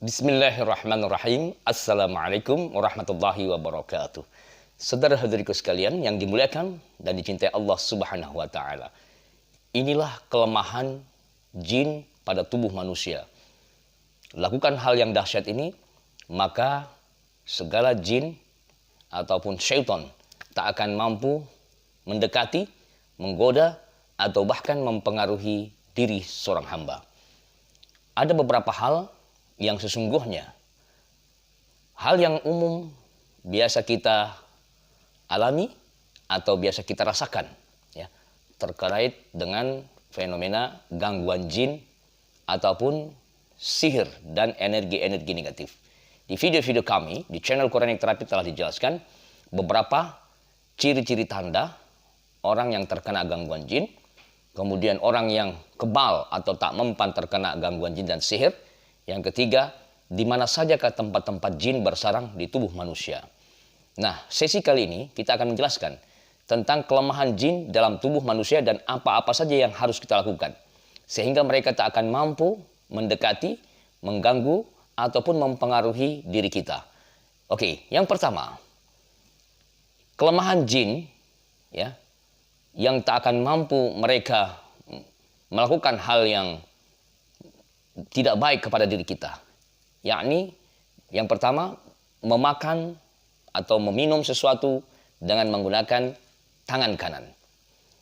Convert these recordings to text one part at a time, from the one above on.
Bismillahirrahmanirrahim. Assalamualaikum warahmatullahi wabarakatuh. Saudara hadiriku sekalian yang dimuliakan dan dicintai Allah Subhanahu wa taala. Inilah kelemahan jin pada tubuh manusia. Lakukan hal yang dahsyat ini, maka segala jin ataupun syaitan tak akan mampu mendekati, menggoda, atau bahkan mempengaruhi diri seorang hamba. Ada beberapa hal yang sesungguhnya hal yang umum biasa kita alami atau biasa kita rasakan ya, terkait dengan fenomena gangguan jin ataupun sihir dan energi-energi negatif. Di video-video kami di channel Quranic Therapy telah dijelaskan beberapa ciri-ciri tanda orang yang terkena gangguan jin, kemudian orang yang kebal atau tak mempan terkena gangguan jin dan sihir. Yang ketiga, di mana sajakah tempat-tempat jin bersarang di tubuh manusia. Nah, sesi kali ini kita akan menjelaskan tentang kelemahan jin dalam tubuh manusia dan apa-apa saja yang harus kita lakukan. Sehingga mereka tak akan mampu mendekati, mengganggu, ataupun mempengaruhi diri kita. Oke, yang pertama, kelemahan jin ya, yang tak akan mampu mereka melakukan hal yang tidak baik kepada diri kita. Yakni yang pertama, memakan atau meminum sesuatu dengan menggunakan tangan kanan.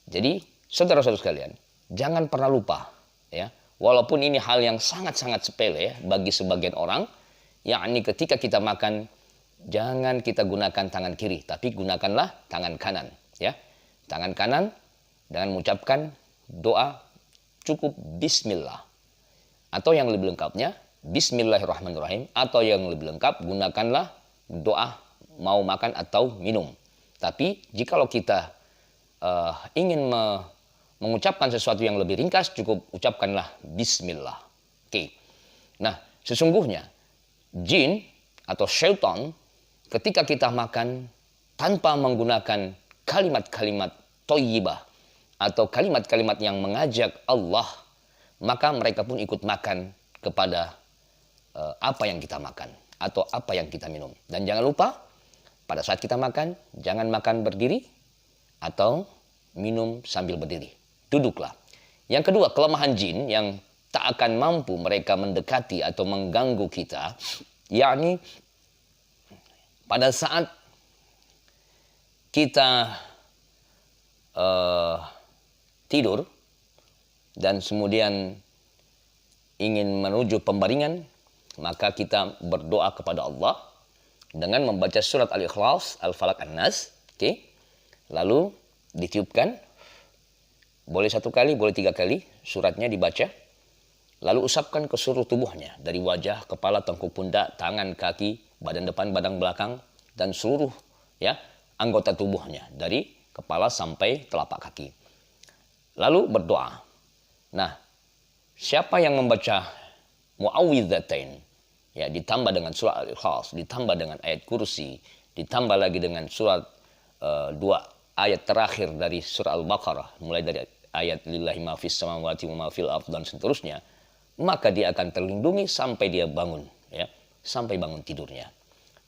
Jadi, saudara-saudara sekalian, jangan pernah lupa ya, walaupun ini hal yang sangat-sangat sepele ya, bagi sebagian orang, yakni ketika kita makan jangan kita gunakan tangan kiri, tapi gunakanlah tangan kanan ya. Tangan kanan dengan mengucapkan doa cukup bismillah. Atau yang lebih lengkapnya, bismillahirrahmanirrahim. Atau yang lebih lengkap, gunakanlah doa mau makan atau minum. Tapi jikalau kita ingin mengucapkan sesuatu yang lebih ringkas, cukup ucapkanlah bismillah. Oke. Nah, sesungguhnya jin atau syaitan ketika kita makan tanpa menggunakan kalimat-kalimat thayyibah atau kalimat-kalimat yang mengajak Allah, maka mereka pun ikut makan kepada apa yang kita makan atau apa yang kita minum. Dan jangan lupa, pada saat kita makan, jangan makan berdiri atau minum sambil berdiri. Duduklah. Yang kedua, kelemahan jin yang tak akan mampu mereka mendekati atau mengganggu kita, yakni pada saat kita tidur dan kemudian ingin menuju pembaringan, maka kita berdoa kepada Allah dengan membaca surat Al-Ikhlas, Al-Falaq, An-Nas. Oke. Lalu ditiupkan, boleh 1 kali, boleh 3 kali, suratnya dibaca. Lalu usapkan ke seluruh tubuhnya, dari wajah, kepala, tengkuk pundak, tangan, kaki, badan depan, badan belakang, dan seluruh ya anggota tubuhnya, dari kepala sampai telapak kaki. Lalu berdoa. Nah, siapa yang membaca muawwidzatain ya, ditambah dengan surat Al-Ikhlas, ditambah dengan ayat kursi, ditambah lagi dengan surat 2 ayat terakhir dari surah Al-Baqarah, mulai dari ayat lillahi ma fis samawati wa ma fil ardh dan seterusnya, maka dia akan terlindungi sampai dia bangun ya, sampai bangun tidurnya.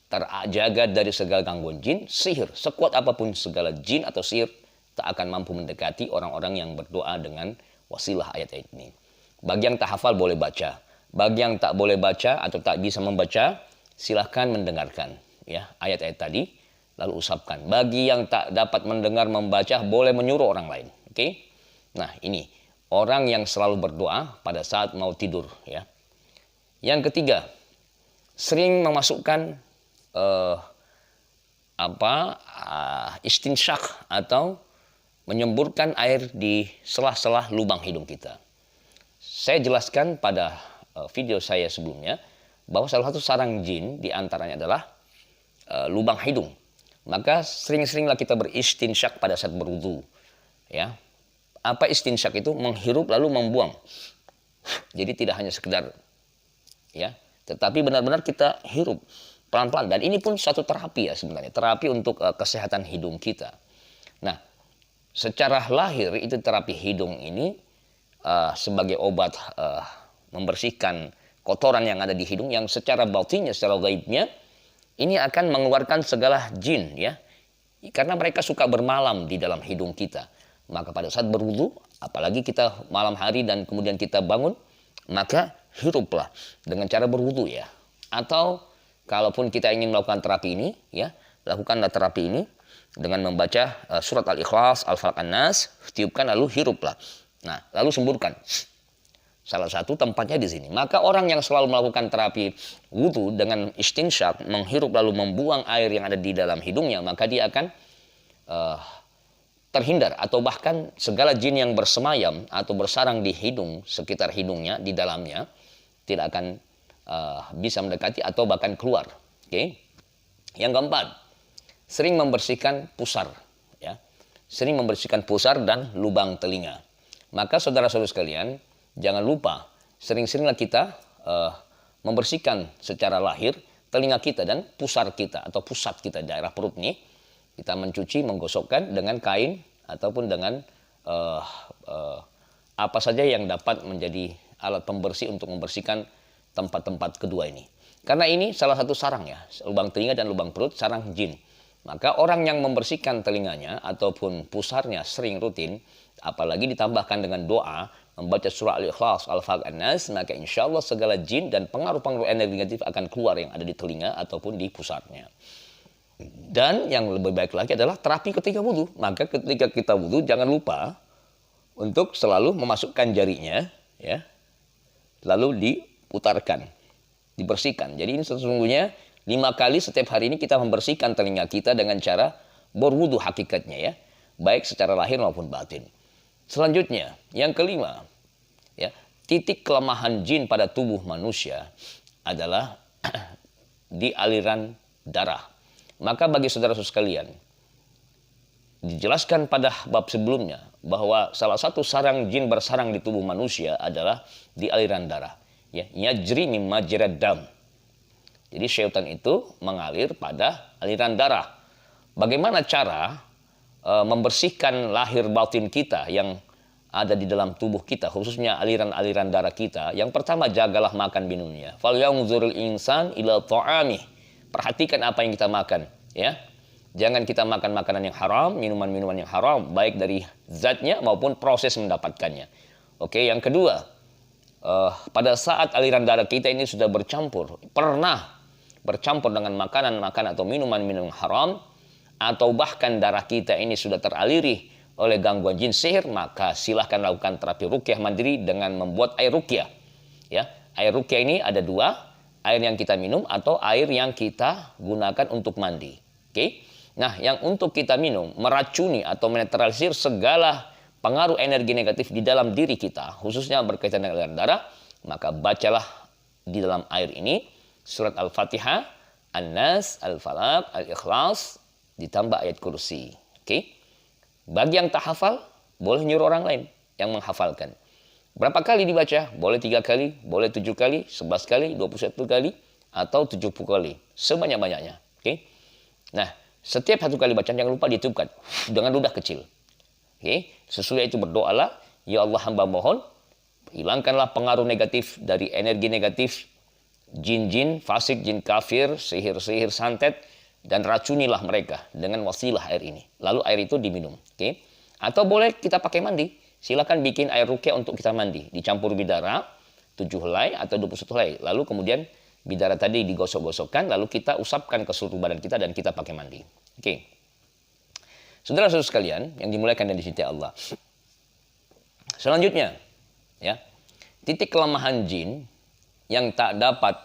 Terjaga dari segala gangguan jin, sihir. Sekuat apapun segala jin atau sihir tak akan mampu mendekati orang-orang yang berdoa dengan wasilah ayat-ayat ini. Bagi yang tak hafal boleh baca. Bagi yang tak boleh baca atau tak bisa membaca, silahkan mendengarkan ya ayat-ayat tadi, lalu usapkan. Bagi yang tak dapat mendengar membaca, boleh menyuruh orang lain. Oke? Nah, ini orang yang selalu berdoa pada saat mau tidur ya. Yang ketiga, sering memasukkan istinsyak atau menyemburkan air di sela-sela lubang hidung kita. Saya jelaskan pada video saya sebelumnya bahwa salah satu sarang jin diantaranya adalah lubang hidung. Maka sering-seringlah kita beristinsyak pada saat berwudu. Ya, apa istinsyak itu? Menghirup lalu membuang. Jadi tidak hanya sekedar ya, tetapi benar-benar kita hirup pelan-pelan. Dan ini pun satu terapi ya sebenarnya, terapi untuk kesehatan hidung kita. Nah, secara lahir itu terapi hidung ini sebagai obat membersihkan kotoran yang ada di hidung yang secara batinnya, secara gaibnya ini akan mengeluarkan segala jin ya. Karena mereka suka bermalam di dalam hidung kita. Maka pada saat berwudu, apalagi kita malam hari dan kemudian kita bangun, maka hiruplah dengan cara berwudu ya. Atau kalaupun kita ingin melakukan terapi ini ya, lakukanlah terapi ini dengan membaca surat Al-Ikhlas, Al-Falaq, An-Nas, tiupkan lalu hiruplah. Nah, lalu semburkan. Salah satu tempatnya di sini. Maka orang yang selalu melakukan terapi wudu dengan istinsyak, menghirup lalu membuang air yang ada di dalam hidungnya, maka dia akan terhindar atau bahkan segala jin yang bersemayam atau bersarang di hidung, sekitar hidungnya, di dalamnya, tidak akan bisa mendekati atau bahkan keluar. Oke. Yang keempat, sering membersihkan pusar. Ya. Sering membersihkan pusar dan lubang telinga. Maka saudara-saudara sekalian, jangan lupa, sering-seringlah kita membersihkan secara lahir telinga kita dan pusar kita atau pusat kita, daerah perut ini. Kita mencuci, menggosokkan dengan kain ataupun dengan apa saja yang dapat menjadi alat pembersih untuk membersihkan tempat-tempat kedua ini. Karena ini salah satu sarang ya, lubang telinga dan lubang perut, sarang jin. Maka orang yang membersihkan telinganya ataupun pusarnya sering rutin, apalagi ditambahkan dengan doa, membaca surah Al-Ikhlas, Al-Falaq, An-Nas, maka insya Allah segala jin dan pengaruh-pengaruh energi negatif akan keluar yang ada di telinga ataupun di pusatnya. Dan yang lebih baik lagi adalah terapi ketika wudhu. Maka ketika kita wudhu jangan lupa untuk selalu memasukkan jarinya, ya, lalu diputarkan, dibersihkan. Jadi ini sesungguhnya 5 kali setiap hari ini kita membersihkan telinga kita dengan cara berwudhu hakikatnya ya, baik secara lahir maupun batin. Selanjutnya, yang kelima, ya, titik kelemahan jin pada tubuh manusia adalah di aliran darah. Maka bagi saudara-saudara sekalian, dijelaskan pada bab sebelumnya bahwa salah satu sarang jin bersarang di tubuh manusia adalah di aliran darah. Ya, yajri min majrad dam. Jadi syaitan itu mengalir pada aliran darah. Bagaimana cara membersihkan lahir batin kita yang ada di dalam tubuh kita, khususnya aliran-aliran darah kita? Yang pertama, jagalah makan minumnya. Falyanzuril insan ila ta'amih. Perhatikan apa yang kita makan, ya. Jangan kita makan makanan yang haram, minuman-minuman yang haram, baik dari zatnya maupun proses mendapatkannya. Oke, yang kedua, pada saat aliran darah kita ini sudah pernah bercampur dengan makanan-makanan atau minuman-minuman haram, atau bahkan darah kita ini sudah teraliri oleh gangguan jin sihir, maka silahkan lakukan terapi ruqyah mandiri dengan membuat air ruqyah. Ya, air ruqyah ini ada 2, air yang kita minum atau air yang kita gunakan untuk mandi. Oke. Nah, yang untuk kita minum meracuni atau menetralisir segala pengaruh energi negatif di dalam diri kita, khususnya berkaitan dengan aliran darah, maka bacalah di dalam air ini surat Al-Fatihah, An-Nas, Al-Falaq, Al-Ikhlas, ditambah ayat kursi. Oke. Bagi yang tak hafal, boleh nyuruh orang lain yang menghafalkan. Berapa kali dibaca? Boleh 3 kali, boleh 7 kali, 11 kali, 21 kali, atau 70 kali. Sebanyak-banyaknya. Oke. Nah, setiap 1 kali bacaan jangan lupa ditiupkan dengan ludah kecil. Oke. Sesudah itu berdoalah, ya Allah hamba mohon, hilangkanlah pengaruh negatif dari energi negatif jin-jin, fasik, jin kafir, sihir-sihir santet, dan racunilah mereka dengan wasilah air ini. Lalu air itu diminum. Oke. Atau boleh kita pakai mandi. Silakan bikin air ruqyah untuk kita mandi. Dicampur bidara 7 helai atau 21 helai. Lalu kemudian bidara tadi digosok-gosokkan, lalu kita usapkan ke seluruh badan kita dan kita pakai mandi. Oke. Saudara-saudara sekalian yang dimuliakan dan dicintai Allah. Selanjutnya, ya, titik kelemahan jin yang tak dapat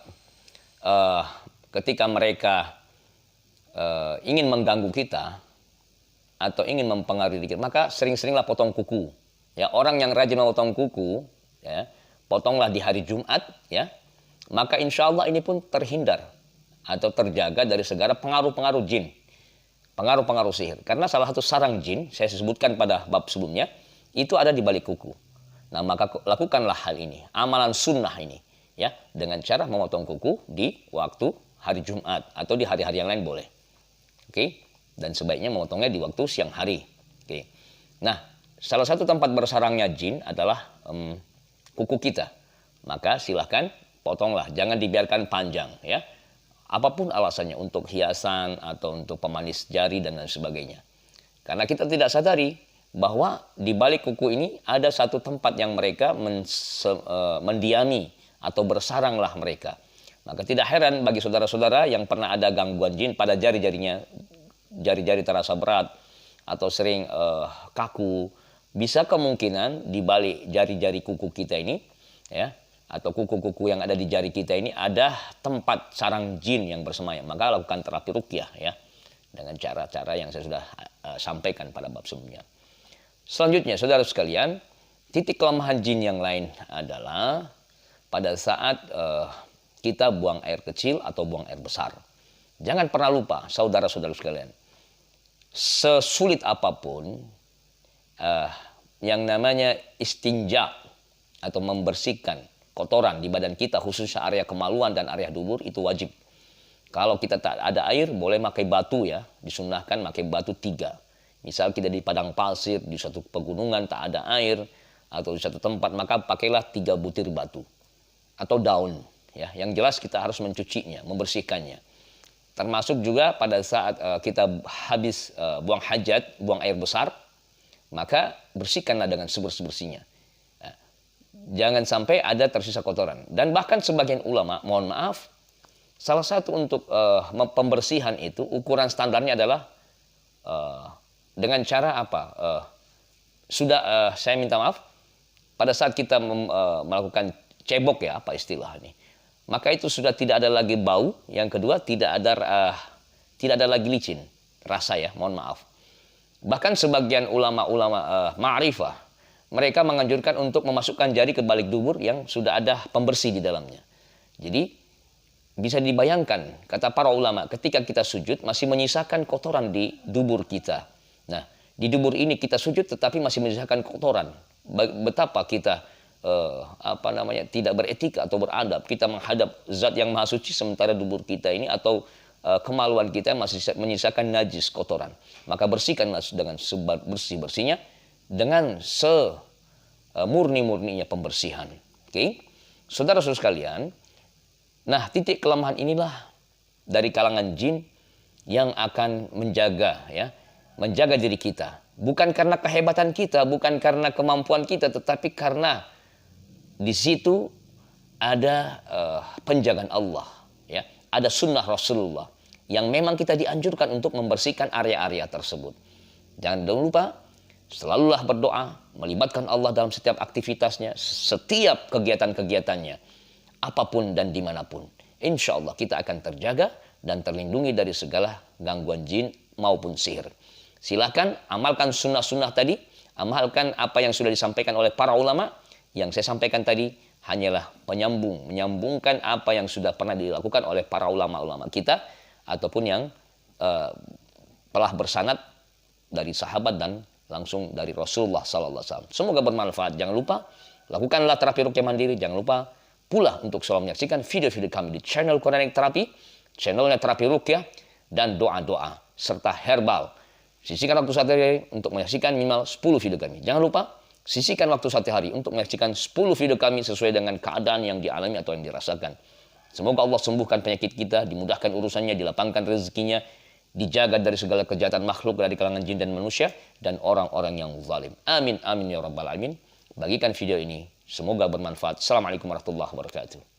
ketika mereka ingin mengganggu kita atau ingin mempengaruhi kita, maka sering-seringlah potong kuku. Ya, orang yang rajin memotong kuku, ya, potonglah di hari Jumat, ya, maka insya Allah ini pun terhindar atau terjaga dari segala pengaruh-pengaruh jin, pengaruh-pengaruh sihir. Karena salah satu sarang jin, saya sebutkan pada bab sebelumnya, itu ada di balik kuku. Nah, maka lakukanlah hal ini, amalan sunnah ini, ya, dengan cara memotong kuku di waktu hari Jumat atau di hari-hari yang lain boleh. Oke, dan sebaiknya memotongnya di waktu siang hari. Oke. Nah, salah satu tempat bersarangnya jin adalah kuku kita. Maka silahkan potonglah, jangan dibiarkan panjang ya. Apapun alasannya, untuk hiasan atau untuk pemanis jari dan lain sebagainya. Karena kita tidak sadari bahwa di balik kuku ini ada satu tempat yang mereka mendiami atau bersaranglah mereka. Maka tidak heran bagi saudara-saudara yang pernah ada gangguan jin pada jari-jarinya, jari-jari terasa berat atau sering kaku, bisa kemungkinan di balik jari-jari kuku kita ini ya, atau kuku-kuku yang ada di jari kita ini ada tempat sarang jin yang bersemayam. Maka lakukan terapi ruqyah ya, dengan cara-cara yang saya sudah sampaikan pada bab sebelumnya. Selanjutnya saudara sekalian, titik kelemahan jin yang lain adalah pada saat kita buang air kecil atau buang air besar. Jangan pernah lupa saudara-saudara sekalian, sesulit apapun yang namanya istinja atau membersihkan kotoran di badan kita, khususnya area kemaluan dan area dubur, itu wajib. Kalau kita tak ada air, boleh pakai batu ya, disunnahkan pakai batu 3. Misal kita di padang pasir, di suatu pegunungan tak ada air, atau di satu tempat, maka pakailah 3 butir batu atau daun ya. Yang jelas kita harus mencucinya, membersihkannya. Termasuk juga pada saat kita habis buang hajat, buang air besar, maka bersihkanlah dengan sebersih-bersihnya. Jangan sampai ada tersisa kotoran. Dan bahkan sebagian ulama, mohon maaf, salah satu untuk pembersihan itu ukuran standarnya adalah dengan cara apa? Saya minta maaf, pada saat kita melakukan cebok ya, apa istilah ini, maka itu sudah tidak ada lagi bau. Yang kedua, tidak ada lagi licin rasa ya, mohon maaf. Bahkan sebagian ulama-ulama ma'rifah, mereka menganjurkan untuk memasukkan jari ke balik dubur yang sudah ada pembersih di dalamnya. Jadi bisa dibayangkan, kata para ulama, ketika kita sujud masih menyisakan kotoran di dubur kita. Nah, di dubur ini kita sujud tetapi masih menyisakan kotoran. Betapa kita tidak beretika atau beradab. Kita menghadap zat yang maha suci sementara dubur kita ini atau kemaluan kita masih menyisakan najis, kotoran. Maka bersihkanlah dengan sebersih-bersihnya, dengan semurni-murninya pembersihan. Oke? Saudara-saudara sekalian, nah titik kelemahan inilah dari kalangan jin yang akan menjaga diri kita. Bukan karena kehebatan kita, bukan karena kemampuan kita, tetapi karena di situ ada penjagaan Allah ya. Ada sunnah Rasulullah yang memang kita dianjurkan untuk membersihkan area-area tersebut. Jangan lupa, selalulah berdoa, melibatkan Allah dalam setiap aktivitasnya, setiap kegiatan-kegiatannya, apapun dan dimanapun. Insya Allah kita akan terjaga dan terlindungi dari segala gangguan jin maupun sihir. Silakan amalkan sunnah-sunnah tadi, amalkan apa yang sudah disampaikan oleh para ulama. Yang saya sampaikan tadi hanyalah menyambungkan apa yang sudah pernah dilakukan oleh para ulama-ulama kita, ataupun yang telah bersanad dari sahabat dan langsung dari Rasulullah SAW. Semoga bermanfaat. Jangan lupa lakukanlah terapi ruqyah mandiri. Jangan lupa pula untuk selalu menyaksikan video-video kami di channel Quranic Terapi, channelnya terapi ruqyah dan doa-doa serta herbal. Sisihkan waktu satu hari untuk menyaksikan minimal 10 video kami. Jangan lupa sisihkan waktu satu hari untuk menyaksikan 10 video kami sesuai dengan keadaan yang dialami atau yang dirasakan. Semoga Allah sembuhkan penyakit kita, dimudahkan urusannya, dilapangkan rezekinya, dijaga dari segala kejahatan makhluk dari kalangan jin dan manusia, dan orang-orang yang zalim. Amin, amin ya rabbal alamin. Bagikan video ini, semoga bermanfaat. Assalamualaikum warahmatullahi wabarakatuh.